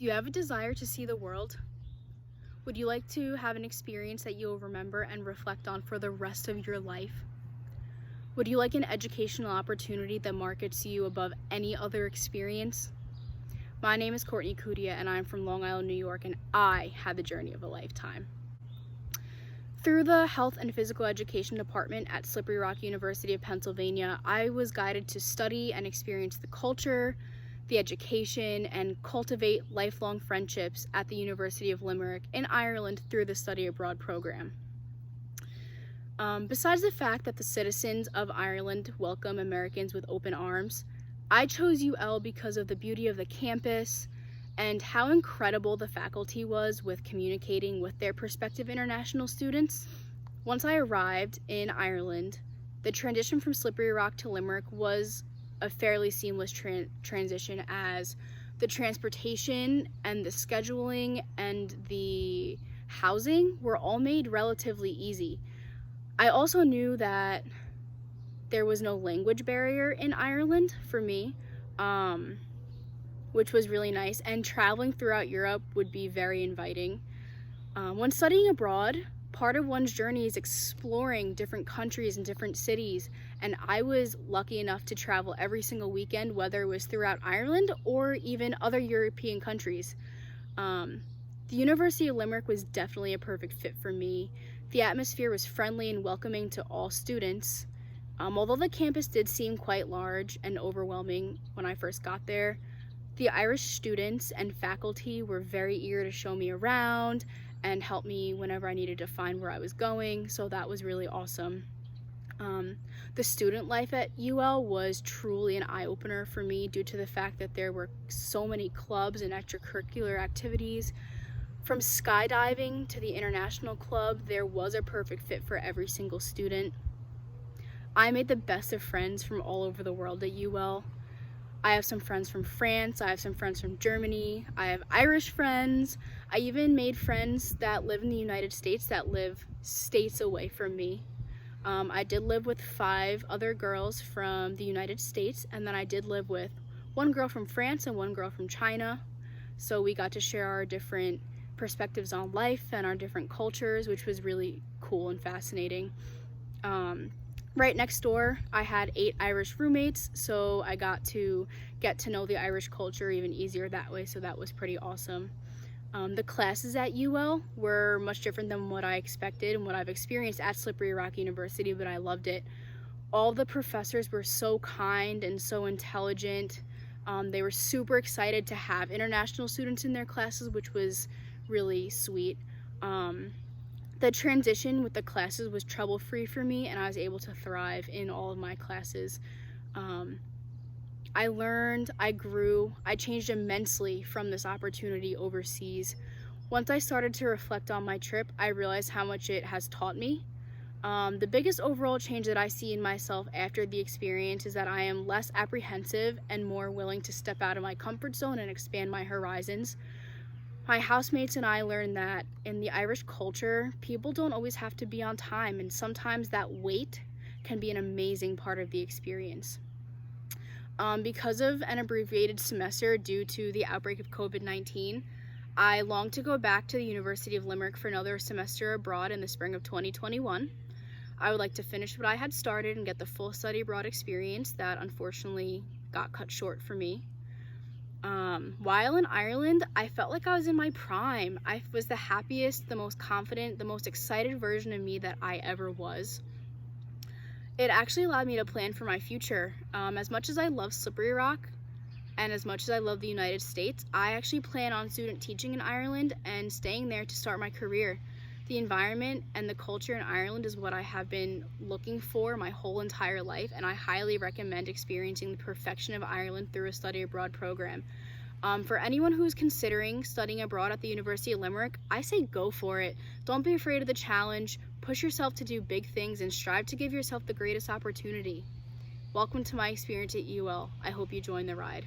Do you have a desire to see the world? Would you like to have an experience that you'll remember and reflect on for the rest of your life? Would you like an educational opportunity that markets you above any other experience? My name is Courtney and I'm from Long Island, New York, and I had the journey of a lifetime. Through the Health and Physical Education Department at Slippery Rock University of Pennsylvania, I was guided to study and experience the culture, the education, and cultivate lifelong friendships at the University of Limerick in Ireland through the study abroad program. Besides the fact that the citizens of Ireland welcome Americans with open arms, I chose UL because of the beauty of the campus and how incredible the faculty was with communicating with their prospective international students. Once I arrived in Ireland, the transition from Slippery Rock to Limerick was a fairly seamless transition, as the transportation and the scheduling and the housing were all made relatively easy. I also knew that there was no language barrier in Ireland for me, which was really nice, and traveling throughout Europe would be very inviting. When studying abroad, part of one's journey is exploring different countries and different cities, and I was lucky enough to travel every single weekend, whether it was throughout Ireland or even other European countries. The University of Limerick was definitely a perfect fit for me. The atmosphere was friendly and welcoming to all students. Although the campus did seem quite large and overwhelming when I first got there, the Irish students and faculty were very eager to show me around and help me whenever I needed to find where I was going, so that was really awesome. The student life at UL was truly an eye-opener for me due to the fact that there were so many clubs and extracurricular activities. From skydiving to the international club, there was a perfect fit for every single student. I made the best of friends from all over the world at UL. I have some friends from France, I have some friends from Germany, I have Irish friends. I even made friends that live in the United States that live states away from me. I did live with 5 other girls from the United States, and then I did live with one girl from France and one girl from China. So we got to share our different perspectives on life and our different cultures, which was really cool and fascinating. Right next door, I had 8 Irish roommates, so I got to get to know the Irish culture even easier that way, so that was pretty awesome. The classes at UL were much different than what I expected and what I've experienced at Slippery Rock University, but I loved it. All the professors were so kind and so intelligent. They were super excited to have international students in their classes, which was really sweet. The transition with the classes was trouble-free for me, and I was able to thrive in all of my classes. I learned, I grew, I changed immensely from this opportunity overseas. Once I started to reflect on my trip, I realized how much it has taught me. The biggest overall change that I see in myself after the experience is that I am less apprehensive and more willing to step out of my comfort zone and expand my horizons. My housemates and I learned that in the Irish culture, people don't always have to be on time, and sometimes that wait can be an amazing part of the experience. Because of an abbreviated semester due to the outbreak of COVID-19, I long to go back to the University of Limerick for another semester abroad in the spring of 2021. I would like to finish what I had started and get the full study abroad experience that unfortunately got cut short for me. While in Ireland, I felt like I was in my prime. I was the happiest, the most confident, the most excited version of me that I ever was. It actually allowed me to plan for my future. As much as I love Slippery Rock and as much as I love the United States, I actually plan on student teaching in Ireland and staying there to start my career. The environment and the culture in Ireland is what I have been looking for my whole entire life, and I highly recommend experiencing the perfection of Ireland through a study abroad program. For anyone who's considering studying abroad at the University of Limerick, I say go for it. Don't be afraid of the challenge. Push yourself to do big things and strive to give yourself the greatest opportunity. Welcome to my experience at UL. I hope you join the ride.